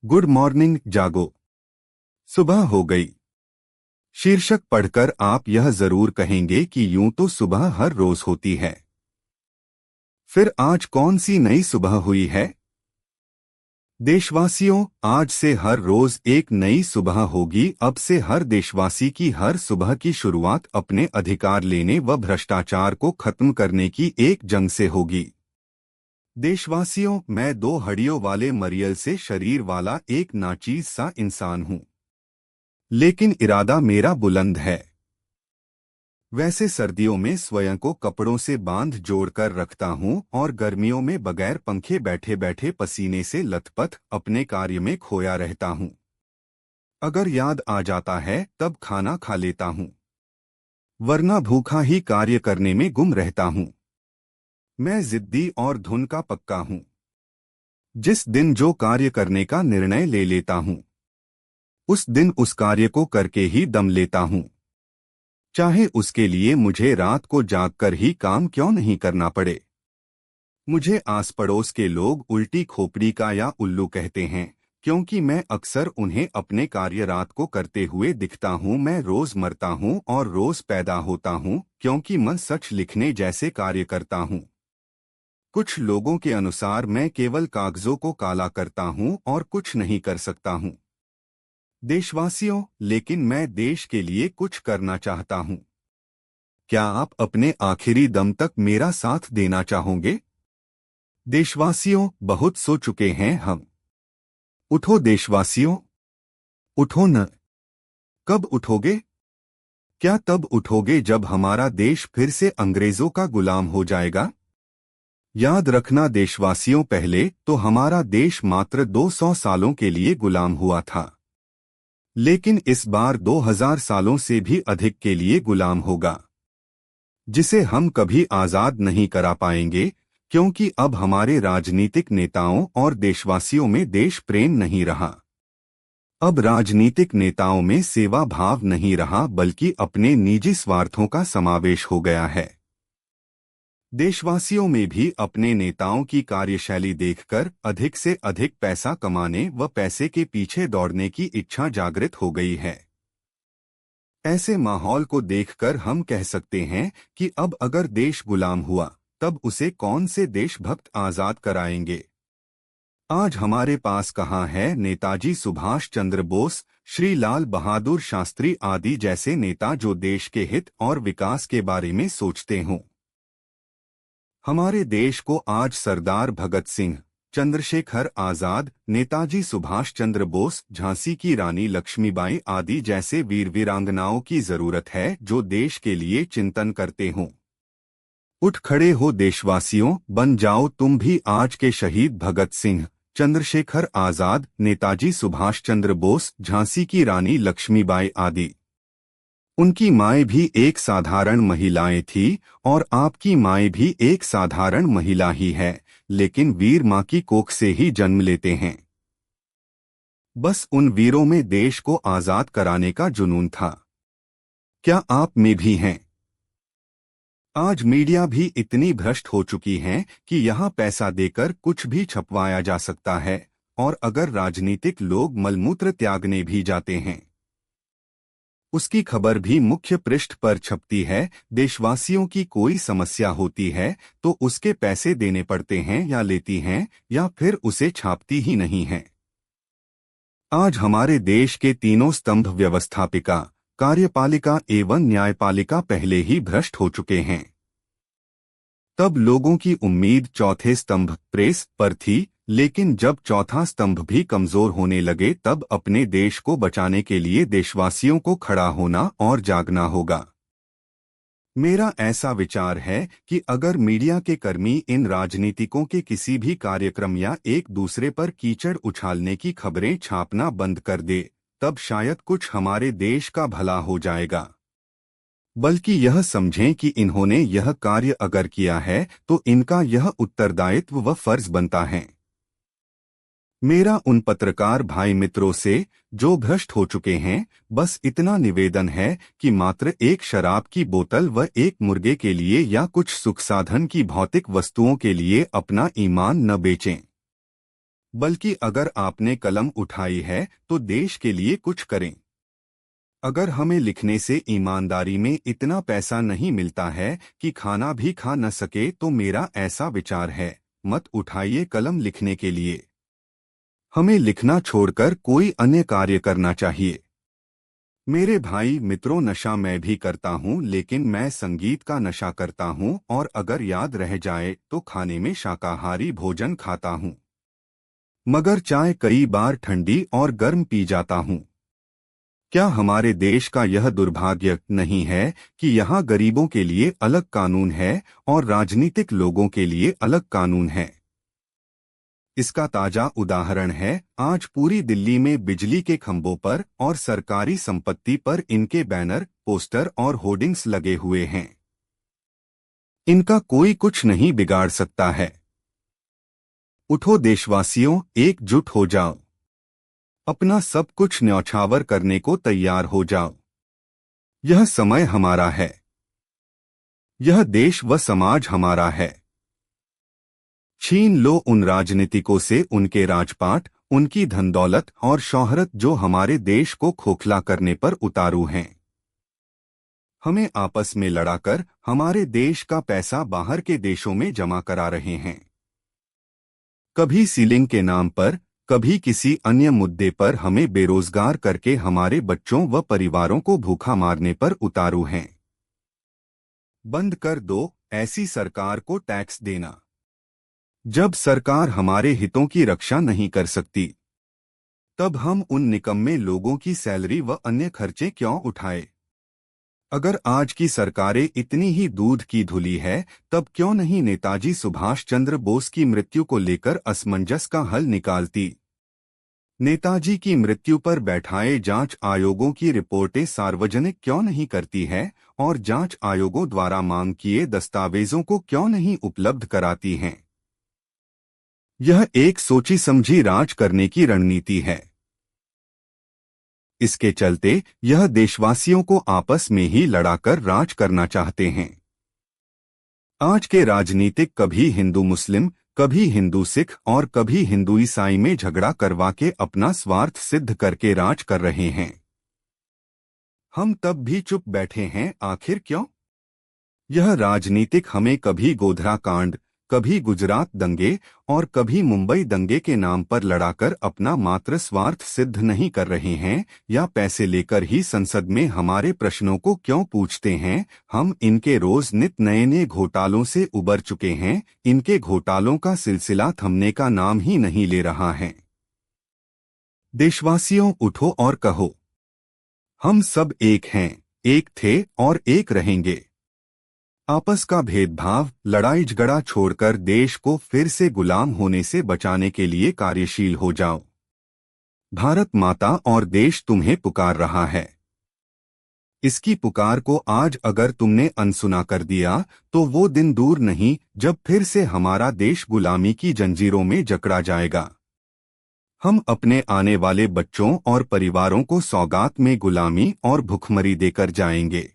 Good morning जागो। सुबह हो गई। शीर्षक पढ़कर आप यह जरूर कहेंगे कि यूं तो सुबह हर रोज होती है। फिर आज कौन सी नई सुबह हुई है? देशवासियों, आज से हर रोज एक नई सुबह होगी। अब से हर देशवासी की हर सुबह की शुरुआत अपने अधिकार लेने व भ्रष्टाचार को खत्म करने की एक जंग से होगी। देशवासियों, मैं दो हड्डियों वाले मरियल से शरीर वाला एक नाचीज सा इंसान हूं, लेकिन इरादा मेरा बुलंद है। वैसे सर्दियों में स्वयं को कपड़ों से बांध जोड़कर रखता हूं और गर्मियों में बगैर पंखे बैठे बैठे पसीने से लथपथ अपने कार्य में खोया रहता हूं। अगर याद आ जाता है तब खाना खा लेता हूं, वरना भूखा ही कार्य करने में गुम रहता हूं। मैं जिद्दी और धुन का पक्का हूं। जिस दिन जो कार्य करने का निर्णय ले लेता हूं, उस दिन उस कार्य को करके ही दम लेता हूं, चाहे उसके लिए मुझे रात को जागकर ही काम क्यों नहीं करना पड़े। मुझे आस पड़ोस के लोग उल्टी खोपड़ी का या उल्लू कहते हैं, क्योंकि मैं अक्सर उन्हें अपने कार्य रात को करते हुए दिखता हूं। मैं रोज मरता हूं और रोज पैदा होता हूं, क्योंकि मैं सच लिखने जैसे कार्य करता हूं। कुछ लोगों के अनुसार मैं केवल कागजों को काला करता हूं और कुछ नहीं कर सकता हूं। देशवासियों, लेकिन मैं देश के लिए कुछ करना चाहता हूं। क्या आप अपने आखिरी दम तक मेरा साथ देना चाहोगे? देशवासियों, बहुत सो चुके हैं हम। उठो देशवासियों, उठो न। कब उठोगे? क्या तब उठोगे जब हमारा देश फिर से अंग्रेजों का गुलाम हो जाएगा? याद रखना देशवासियों, पहले तो हमारा देश मात्र 200 सालों के लिए गुलाम हुआ था, लेकिन इस बार 2000 सालों से भी अधिक के लिए गुलाम होगा, जिसे हम कभी आजाद नहीं करा पाएंगे, क्योंकि अब हमारे राजनीतिक नेताओं और देशवासियों में देश प्रेम नहीं रहा। अब राजनीतिक नेताओं में सेवा भाव नहीं रहा, बल्कि अपने निजी स्वार्थों का समावेश हो गया है। देशवासियों में भी अपने नेताओं की कार्यशैली देखकर अधिक से अधिक पैसा कमाने व पैसे के पीछे दौड़ने की इच्छा जागृत हो गई है। ऐसे माहौल को देखकर हम कह सकते हैं कि अब अगर देश गुलाम हुआ, तब उसे कौन से देशभक्त आजाद कराएंगे? आज हमारे पास कहाँ है नेताजी सुभाष चंद्र बोस, श्री लाल बहादुर शास्त्री आदि जैसे नेता जो देश के हित और विकास के बारे में सोचते हों? हमारे देश को आज सरदार भगत सिंह, चंद्रशेखर आजाद, नेताजी सुभाष चंद्र बोस, झांसी की रानी लक्ष्मीबाई आदि जैसे वीर वीरांगनाओं की जरूरत है, जो देश के लिए चिंतन करते हों। उठ खड़े हो देशवासियों, बन जाओ तुम भी आज के शहीद भगत सिंह, चंद्रशेखर आजाद, नेताजी सुभाष चंद्र बोस, झांसी की रानी लक्ष्मीबाई आदि। उनकी माएँ भी एक साधारण महिलाएं थी और आपकी माएँ भी एक साधारण महिला ही है, लेकिन वीर माँ की कोख से ही जन्म लेते हैं। बस उन वीरों में देश को आजाद कराने का जुनून था। क्या आप में भी हैं? आज मीडिया भी इतनी भ्रष्ट हो चुकी है कि यहाँ पैसा देकर कुछ भी छपवाया जा सकता है, और अगर राजनीतिक लोग मलमूत्र त्यागने भी जाते हैं, उसकी खबर भी मुख्य पृष्ठ पर छपती है। देशवासियों की कोई समस्या होती है तो उसके पैसे देने पड़ते हैं या लेती हैं, या फिर उसे छापती ही नहीं है। आज हमारे देश के तीनों स्तंभ व्यवस्थापिका, कार्यपालिका एवं न्यायपालिका पहले ही भ्रष्ट हो चुके हैं। तब लोगों की उम्मीद चौथे स्तंभ प्रेस पर थी, लेकिन जब चौथा स्तंभ भी कमजोर होने लगे, तब अपने देश को बचाने के लिए देशवासियों को खड़ा होना और जागना होगा। मेरा ऐसा विचार है कि अगर मीडिया के कर्मी इन राजनीतिकों के किसी भी कार्यक्रम या एक दूसरे पर कीचड़ उछालने की खबरें छापना बंद कर दे, तब शायद कुछ हमारे देश का भला हो जाएगा। बल्कि यह समझें कि इन्होंने यह कार्य अगर किया है तो इनका यह उत्तरदायित्व व फर्ज बनता है। मेरा उन पत्रकार भाई मित्रों से जो भ्रष्ट हो चुके हैं, बस इतना निवेदन है कि मात्र एक शराब की बोतल व एक मुर्गे के लिए या कुछ सुख साधन की भौतिक वस्तुओं के लिए अपना ईमान न बेचें। बल्कि अगर आपने कलम उठाई है तो देश के लिए कुछ करें। अगर हमें लिखने से ईमानदारी में इतना पैसा नहीं मिलता है कि खाना भी खा न सके, तो मेरा ऐसा विचार है, मत उठाइए कलम लिखने के लिए। हमें लिखना छोड़कर कोई अन्य कार्य करना चाहिए। मेरे भाई मित्रों, नशा मैं भी करता हूँ, लेकिन मैं संगीत का नशा करता हूँ, और अगर याद रह जाए तो खाने में शाकाहारी भोजन खाता हूँ। मगर चाय कई बार ठंडी और गर्म पी जाता हूँ। क्या हमारे देश का यह दुर्भाग्य नहीं है कि यहाँ गरीबों के लिए अलग कानून है और राजनीतिक लोगों के लिए अलग कानून है? इसका ताजा उदाहरण है, आज पूरी दिल्ली में बिजली के खंभों पर और सरकारी संपत्ति पर इनके बैनर, पोस्टर और होर्डिंग्स लगे हुए हैं। इनका कोई कुछ नहीं बिगाड़ सकता है। उठो देशवासियों, एकजुट हो जाओ। अपना सब कुछ न्यौछावर करने को तैयार हो जाओ। यह समय हमारा है। यह देश व समाज हमारा है। छीन लो उन राजनीतिकों से उनके राजपाट, उनकी धन दौलत और शोहरत जो हमारे देश को खोखला करने पर उतारू हैं। हमें आपस में लड़ाकर हमारे देश का पैसा बाहर के देशों में जमा करा रहे हैं। कभी सीलिंग के नाम पर, कभी किसी अन्य मुद्दे पर हमें बेरोजगार करके हमारे बच्चों व परिवारों को भूखा मारने पर उतारू हैं। बंद कर दो ऐसी सरकार को टैक्स देना। जब सरकार हमारे हितों की रक्षा नहीं कर सकती, तब हम उन निकम्मे लोगों की सैलरी व अन्य खर्चे क्यों उठाए? अगर आज की सरकारें इतनी ही दूध की धुली है, तब क्यों नहीं नेताजी सुभाष चंद्र बोस की मृत्यु को लेकर असमंजस का हल निकालती? नेताजी की मृत्यु पर बैठाए जांच आयोगों की रिपोर्टें सार्वजनिक क्यों नहीं करती है और जांच आयोगों द्वारा मांग किए दस्तावेजों को क्यों नहीं उपलब्ध कराती हैं? यह एक सोची समझी राज करने की रणनीति है। इसके चलते यह देशवासियों को आपस में ही लड़ाकर राज करना चाहते हैं। आज के राजनीतिक कभी हिंदू मुस्लिम, कभी हिंदू सिख और कभी हिंदू ईसाई में झगड़ा करवा के अपना स्वार्थ सिद्ध करके राज कर रहे हैं। हम तब भी चुप बैठे हैं, आखिर क्यों? यह राजनीतिक हमें कभी गोधरा कांड, कभी गुजरात दंगे और कभी मुंबई दंगे के नाम पर लड़ाकर अपना मात्र स्वार्थ सिद्ध नहीं कर रहे हैं, या पैसे लेकर ही संसद में हमारे प्रश्नों को क्यों पूछते हैं? हम इनके रोज नित नए नए घोटालों से उबर चुके हैं। इनके घोटालों का सिलसिला थमने का नाम ही नहीं ले रहा है। देशवासियों, उठो और कहो, हम सब एक हैं, एक थे और एक रहेंगे। आपस का भेदभाव, लड़ाई झगड़ा छोड़कर देश को फिर से गुलाम होने से बचाने के लिए कार्यशील हो जाओ। भारत माता और देश तुम्हें पुकार रहा है। इसकी पुकार को आज अगर तुमने अनसुना कर दिया, तो वो दिन दूर नहीं जब फिर से हमारा देश गुलामी की जंजीरों में जकड़ा जाएगा। हम अपने आने वाले बच्चों और परिवारों को सौगात में गुलामी और भुखमरी देकर जाएंगे।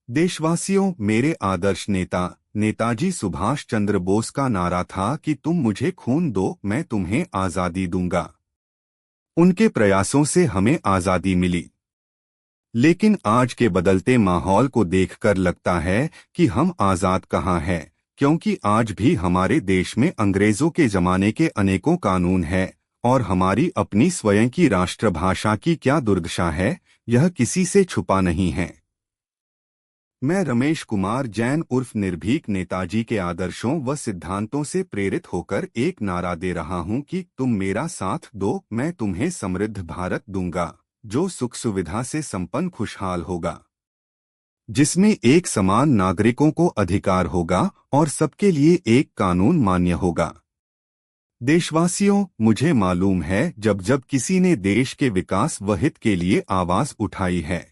देशवासियों, मेरे आदर्श नेता नेताजी सुभाष चंद्र बोस का नारा था कि तुम मुझे खून दो, मैं तुम्हें आजादी दूंगा। उनके प्रयासों से हमें आजादी मिली। लेकिन आज के बदलते माहौल को देखकर लगता है कि हम आजाद कहाँ हैं, क्योंकि आज भी हमारे देश में अंग्रेजों के जमाने के अनेकों कानून हैं, और हमारी अपनी स्वयं की राष्ट्रभाषा की क्या दुर्दशा है, यह किसी से छुपा नहीं है। मैं रमेश कुमार जैन उर्फ निर्भीक नेताजी के आदर्शों व सिद्धांतों से प्रेरित होकर एक नारा दे रहा हूं कि तुम मेरा साथ दो, मैं तुम्हें समृद्ध भारत दूंगा, जो सुख सुविधा से संपन्न खुशहाल होगा, जिसमें एक समान नागरिकों को अधिकार होगा और सबके लिए एक कानून मान्य होगा। देशवासियों, मुझे मालूम है जब जब किसी ने देश के विकास व हित के लिए आवाज उठाई है,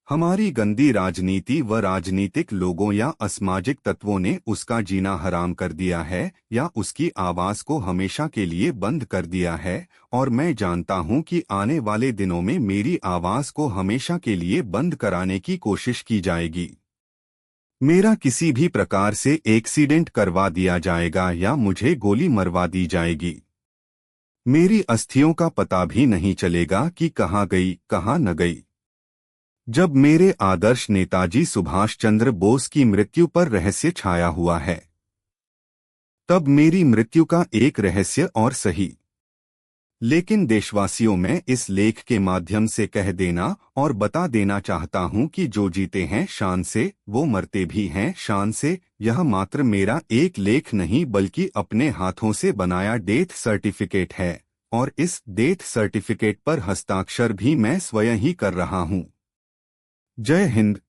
हमारी गंदी राजनीति व राजनीतिक लोगों या असामाजिक तत्वों ने उसका जीना हराम कर दिया है या उसकी आवाज को हमेशा के लिए बंद कर दिया है, और मैं जानता हूं कि आने वाले दिनों में मेरी आवाज को हमेशा के लिए बंद कराने की कोशिश की जाएगी। मेरा किसी भी प्रकार से एक्सीडेंट करवा दिया जाएगा या मुझे गोली मरवा दी जाएगी। मेरी अस्थियों का पता भी नहीं चलेगा कि कहाँ गई कहाँ न गई। जब मेरे आदर्श नेताजी सुभाष चंद्र बोस की मृत्यु पर रहस्य छाया हुआ है, तब मेरी मृत्यु का एक रहस्य और सही। लेकिन देशवासियों में इस लेख के माध्यम से कह देना और बता देना चाहता हूं कि जो जीते हैं शान से, वो मरते भी हैं शान से। यह मात्र मेरा एक लेख नहीं बल्कि अपने हाथों से बनाया डेथ सर्टिफिकेट है, और इस डेथ सर्टिफिकेट पर हस्ताक्षर भी मैं स्वयं ही कर रहा हूं। जय हिंद।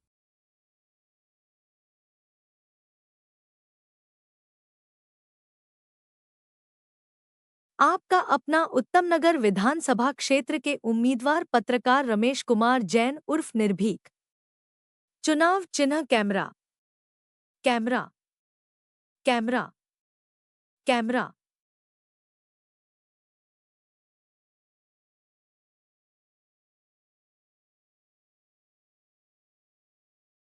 आपका अपना उत्तम नगर विधानसभा क्षेत्र के उम्मीदवार पत्रकार रमेश कुमार जैन उर्फ निर्भीक। चुनाव चिन्ह कैमरा। कैमरा। कैमरा। कैमरा।